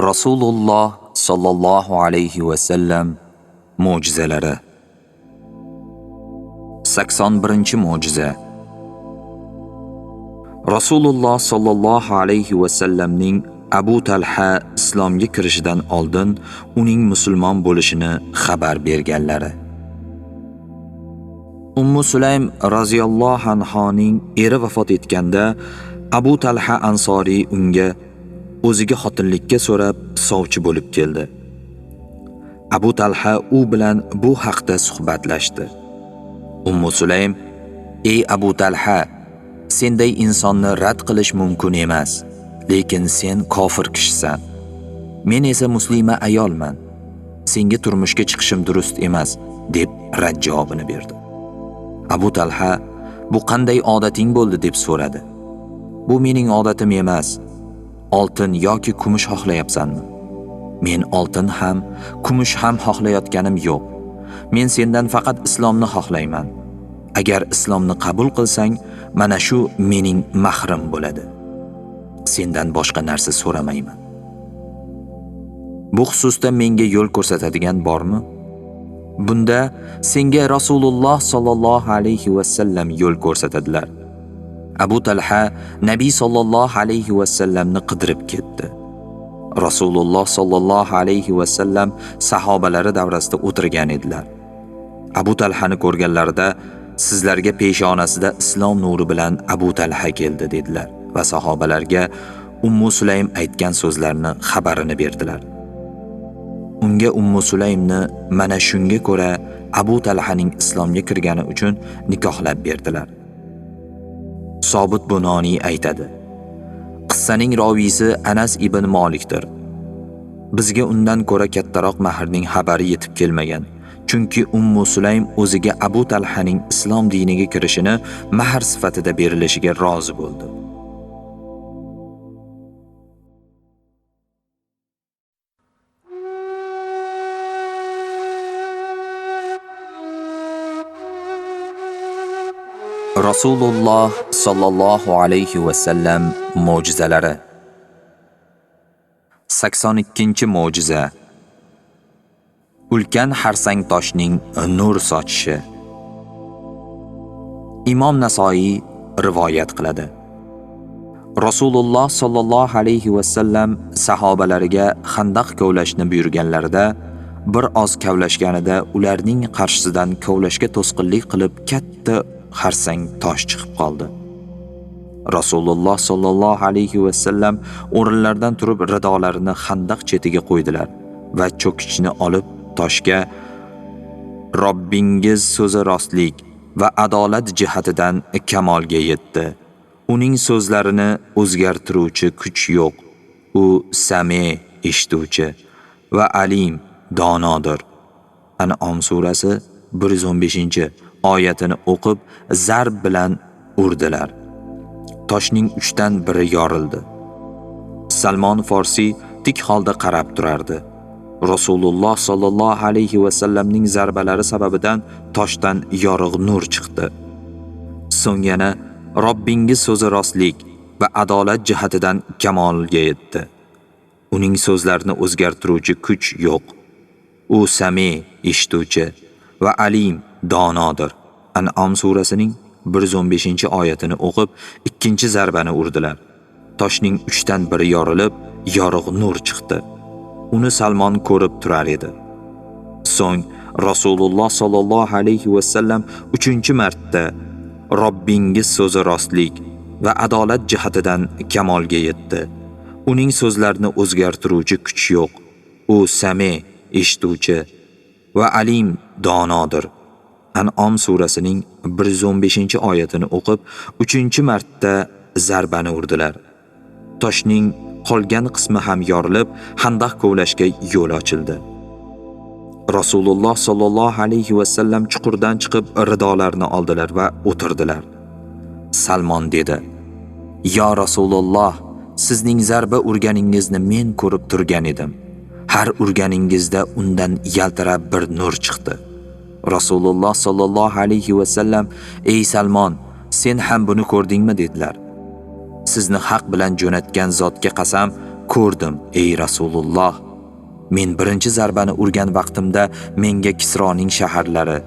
Rasululloh sallallohu alayhi va sallam mo'jizalari. 81-mo'jiza. Rasululloh sallallohu alayhi va sallamning Abu Talha islomga kirishidan oldin uning musulmon bo'lishini xabar berganlari. Ummu Sulaym radhiyallohu anhaning eri vafot etganda Abu Talha Ansoriy unga o'ziga xotinlikka so'rab sovchi bo'lib keldi. Abu Talha u bilan bu haqda suhbatlashdi. Ummu Sulaym: "Ey Abu Talha, senday insonni rad qilish mumkin emas, lekin sen kofir kishisan. Men esa muslima ayolman. Senga turmushga chiqishim durust emas", deb rad javobini berdi. Abu Talha: "Bu qanday odating bo'ldi?" deb so'radi. "Bu mening odatim emas. Oltin yoki kumush xohlayapsanmi? Men oltin ham, kumush ham xohlayotganim yo'q. Men sendan faqat islomni xohlayman. Agar islomni qabul qilsang, mana shu mening mahrim bo'ladi. Sendan boshqa narsa so'ramayman. Bu xususda menga yo'l ko'rsatadigan bormi?" Bunda senga Rasululloh sallallohu alayhi va sallam yo'l ko'rsatadilar. Abu Talha Nabiy sallallohu alayhi va sallamni qidirib ketdi. Rasululloh sallallohu alayhi va sallam sahobalari davrasida o'tirgan edilar. Abu Talhani ko'rganlarida "Sizlarga peshonasida islom nuri bilan Abu Talha keldi", dedilar va sahobalarga Ummu Sulaym aytgan so'zlarni xabarini berdilar. Unga Ummu Sulaymni mana shunga ko'ra Abu Talhaning islomga kirgani uchun nikohlab berdilar. Sobit Bunoniy aytadi: "Qissaning roviysi Anas ibn Malikdir. Bizga undan ko'ra kattaroq mahrning xabari yetib kelmagan. Chunki Ummu Sulaym o'ziga Abu Talhaning islom diniga kirishini mahr sifatida berilishiga rozi bo'ldi." Rasululloh sallallohu alayhi va sallam mo'jizalari. 82-mo'jiza. Ulkan harsang toshning nur sochishi. Imom Nasoiy rivoyat qiladi. Rasululloh sallallohu alayhi va sallam sahobalariga Xandaq kovlashni buyurganlarida, bir oz kavlashganida ularning qarshisidan kovlashga to'sqinlik qilib katta harsang tosh chiqib qoldi. Rasululloh sallallohu alayhi va sallam o'rinlaridan turib ridolarini Xandaq chetiga qo'ydilar va cho'kichni olib toshga "Robbingiz so'zi rostlik va adolat jihatidan kamolga yetdi. Uning so'zlarini o'zgartiruvchi kuch yo'q. U Sami, eshituvchi va Alim, donodir." An'om surasi 115-oyatini o'qib zarb bilan urdilar. Toshning 3dan biri yorildi. Salmon Forsiy tik holda qarab turardi. Rasululloh sallallohu alayhi va sallamning zarbalari sababidan toshdan yorug' nur chiqdi. So'ng yana "Robbingiz so'zi rostlik va adolat jihatidan kamolga yetdi. Uning so'zlarini o'zgartiruvchi kuch yo'q. U Sami, eshituvchi va Alim, donodir." An'om surasining 115-oyatini o'qib, ikkinchi zarbani urdilar. Toshning 3dan biri yorilib, yorug' nur chiqdi. Uni Salmon ko'rib turar edi. So'ng Rasululloh sallallohu alayhi va sallam 3-marta "Robbingiz so'zi rostlik va adolat jihatidan kamolga yetdi. Uning so'zlarini o'zgartiruvchi kuch yo'q. U Sami, eshituvchi va Alim, donodir." An'om surasining 115-oyatini o'qib, 3-marta zarbani urdilar. Toshning qolgan qismi ham yorilib, Xandaq kovlashga yo'l ochildi. Rasululloh sallallohu alayhi va sallam chuqurdan chiqib ridolarini oldilar va o'tirdilar. Salmon dedi: "Ya Rasululloh, sizning zarba urganingizni men ko'rib turgan edim. Har urganingizda undan yaltirab bir nur chiqdi." Rasululloh sallallohu alayhi va sallam: "Ey Salmon, sen ham buni ko'rdingmi?" dedilar. "Sizni haq bilan jo'natgan zotga qasam, ko'rdim ey Rasululloh. Men birinchi zarbani urgan vaqtimda menga Kisroning shaharlari,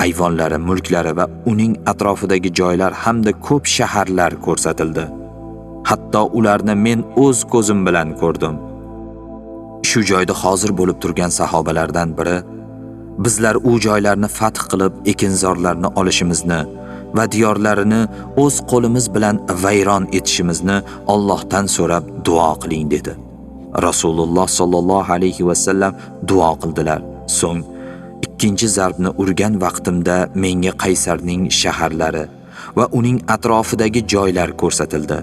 ayvonlari, mulklari va uning atrofidagi joylar hamda ko'p shaharlar ko'rsatildi. Hatto ularni men o'z ko'zim bilan ko'rdim. Shu joyda hozir bo'lib turgan sahobalardan biri, bizlar u joylarni fath qilib ekinzorlarni olishimizni va diyorlarini o'z qo'limiz bilan vayron etishimizni Allohdan so'rab duo qiling dedi. Rasululloh sollallohu alayhi va sallam duo qildilar. So'ng ikkinchi zarbni urgan vaqtimda menga Qaysarning shaharlari va uning atrofidagi joylar ko'rsatildi.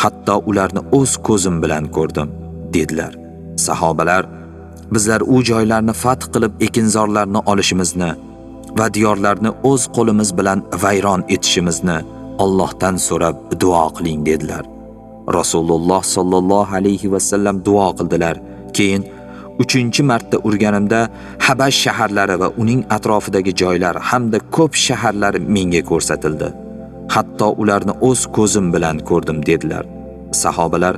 Hatto ularni o'z ko'zim bilan ko'rdim dedilar. Sahobalar, bizlar u joylarni fath qilib ekinzorlarni olishimizni va diyorlarni o'z qo'limiz bilan vayron etishimizni Allohdan so'rab duo qiling dedilar. Rasululloh sollallohu alayhi va sallam duo qildilar. Keyin 3-marta urganimda Habash shaharlari va uning atrofidagi joylar hamda ko'p shaharlar menga ko'rsatildi. Hatto ularni o'z ko'zim bilan ko'rdim dedilar. Sahobalar,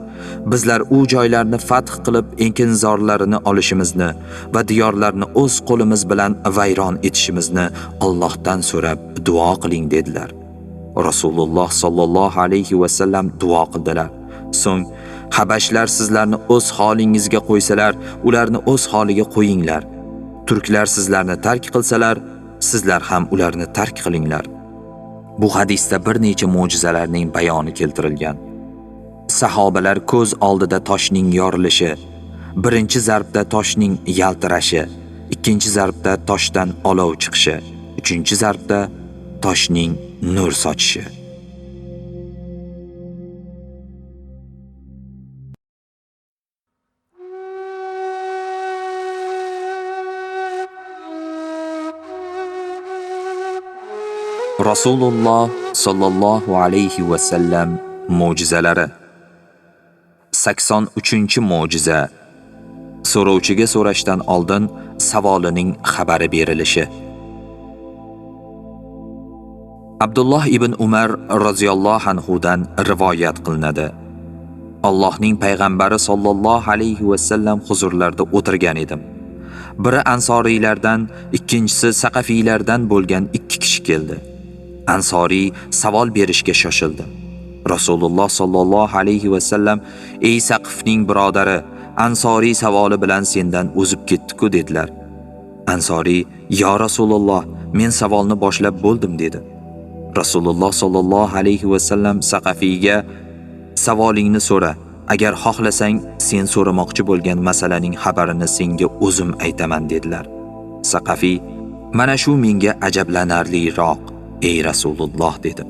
bizlar u joylarni fath qilib ekinzorlarini olishimizni va diyorlarni o'z qo'limiz bilan vayron etishimizni Allohdan so'rab duo qiling dedilar. Rasululloh sollallohu alayhi va sallam duo qildilar. So'ng Habashlar sizlarni o'z holingizga qo'ysalar, ularni o'z holiga qo'yinglar. Turklar sizlarni tark qilsalar, sizlar ham ularni tark qilinglar. Bu hadisda bir necha mo'jizalarning bayoni keltirilgan. Sahobalar ko'z oldida toshning yorilishi, birinchi zarbda toshning yaltirashi, ikkinchi zarbda toshdan olov chiqishi, uchinchi zarbda toshning nur sochishi. Rasululloh sollallohu alayhi va sallam mo'jizalari. 83-mo'jiza. So'rovchiga so'rashdan oldin savolining xabari berilishi. Abdulloh ibn Umar roziyallohu anhu dan rivoyat qilinadi. Allohning payg'ambari sollallohu alayhi va sallam huzurlarida o'tirgan edim. Biri ansoriylardan, ikkinchisi saqafiylardan bo'lgan 2 kishi keldi. Ansoriy savol berishga shoshildi. Rasululloh sollallohu alayhi va sallam, ey Saqifning birodari, Ansoriy savoli bilan sendan o'zib ketdi-ku dedilar. Ansoriy, yo Rasululloh, men savolni boshlab bo'ldim dedi. Rasululloh sollallohu alayhi va sallam Saqafiyga, savolingni so'ra, agar xohlasang sen so'ramoqchi bo'lgan masalaning xabarini senga o'zim aytaman dedilar. Saqafiy, mana shu menga ajablanarliroq, ey Rasululloh dedi.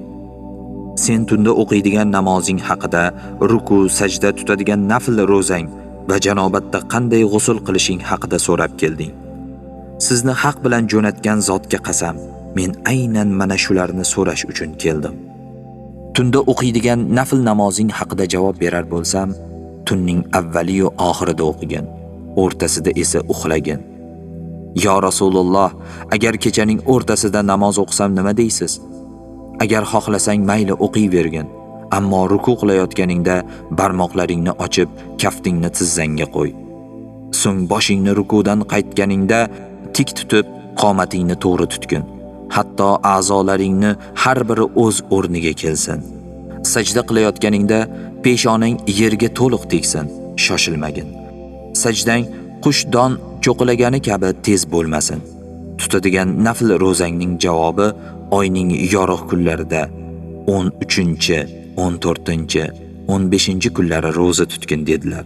Sen tunda o'qiydigan namozing haqida, ruku, sajda tutadigan nafl ro'zang va janobatda qanday g'usl qilishing haqida so'rab kelding. Sizni haq bilan jo'natgan zotga qasam, men aynan mana shularni so'rash uchun keldim. Tunda o'qiydigan nafl namozing haqida javob berar bo'lsam, tunning avvali va oxirida o'qigin, o'rtasida esa uxlagin. Yo Rasululloh, agar kechaning o'rtasida namoz o'qisam nima deysiz? Agar xohlasang mayli o'qiyvergin, ammo ruku qilayotganingda barmoqlaringni ochib, kaftingni tizzangga qo'y. So'ng boshingni rukudan qaytganingda tik tutib, qomatingni to'g'ri tutgin. Hatto a'zolaringni har biri o'z o'rniga kelsin. Sajda qilayotganingda peshonang yerga to'liq tegsin, shoshilmagin. Sajdang qushdan cho'qilagani kabi tez bo'lmasin. Tutadigan nafl ro'zangning javobi oyning yorug' kunlarida 13, 14, 15 kunlari ro'za tutgin dedilar.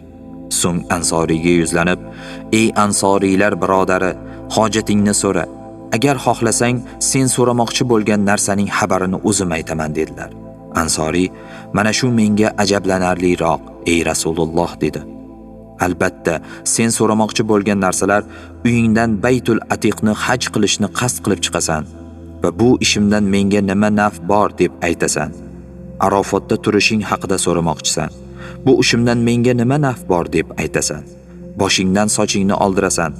So'ng Ansoriyga yuzlanib, ey Ansoriylar birodari, hojatingni so'ra. Agar xohlasang sen so'ramoqchi bo'lgan narsaning xabarini o'zim aytaman dedilar. Ansoriy, mana shu menga ajablanarliroq, ey Rasululloh dedi. Albatta, sen so'ramoqchi bo'lgan narsalar uyingdan Baytul Atiqni haj qilishni qasd qilib chiqasan va bu ishimdan menga nima naf bor deb aytasan. Arofotda turishing haqida so'ramoqchisan. Bu ishimdan menga nima naf bor deb aytasan. Boshingdan sochingni oldirasan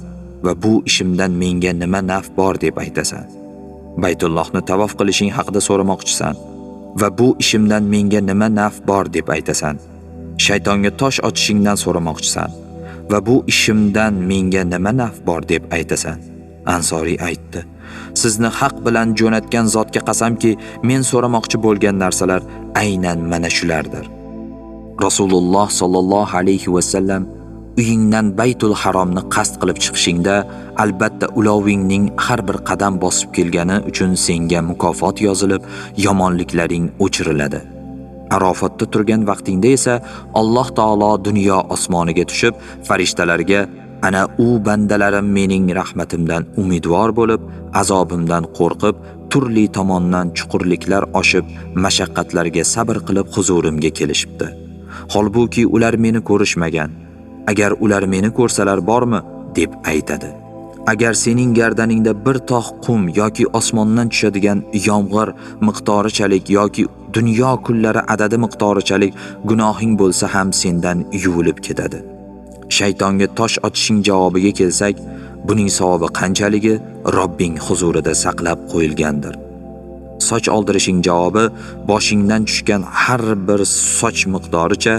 va bu ishimdan menga nima naf bor deb aytasan. Baytullohni tavof qilishing haqida so'ramoqchisan va bu ishimdan menga nima naf bor deb aytasan. shaytonga tosh otishingdan so'ramoqchisan va bu ishimdan menga nima naf bor deb aytasan. Ansoriy aytdi: sizni haq bilan jo'natgan zotga qasamki, men so'ramoqchi bo'lgan narsalar aynan mana shulardir. Rasululloh sollallohu alayhi va sallam: uyingdan Baytul Haromni qasd qilib chiqishingda albatta ulovingning har bir qadam bosib kelgani uchun senga mukofot yozilib, yomonliklaring o'chiriladi. Arofatda turgan vaqtingda esa Alloh taolo dunyo osmoniga tushib, farishtalarga: ana u bandalarim mening rahmatimdan umidvor bo'lib, azobimdan qo'rqib, turli tomondan chuqurliklar oshib, mashaqqatlarga sabr qilib huzurimga kelishibdi. Holbuki ular meni ko'rishmagan. Agar ular meni ko'rsalar bormi, deb aytadi. Agar sening gardaningda bir tog' qum yoki osmondan tushadigan yomg'ir miqdorichalik yoki dunyo kunlari adadi miqdorichalik gunohing bo'lsa ham sendan yuvilib ketadi. Shaytonga tosh otishing javobiga kelsak, buning savobi qanchaligi Robbing huzurida saqlab qo'yilgandir. Soch oldirishing javobi boshingdan tushgan har bir soch miqdoricha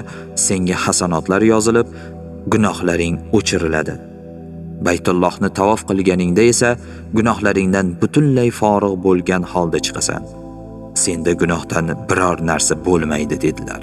senga hasanotlar yozilib, gunohlaring o'chiriladi. Baytullohni tavof qilganingda esa gunohlaringdan butunlay forig' bo'lgan holda chiqasan. Senda gunohdan biror narsa bo'lmaydi dedilar.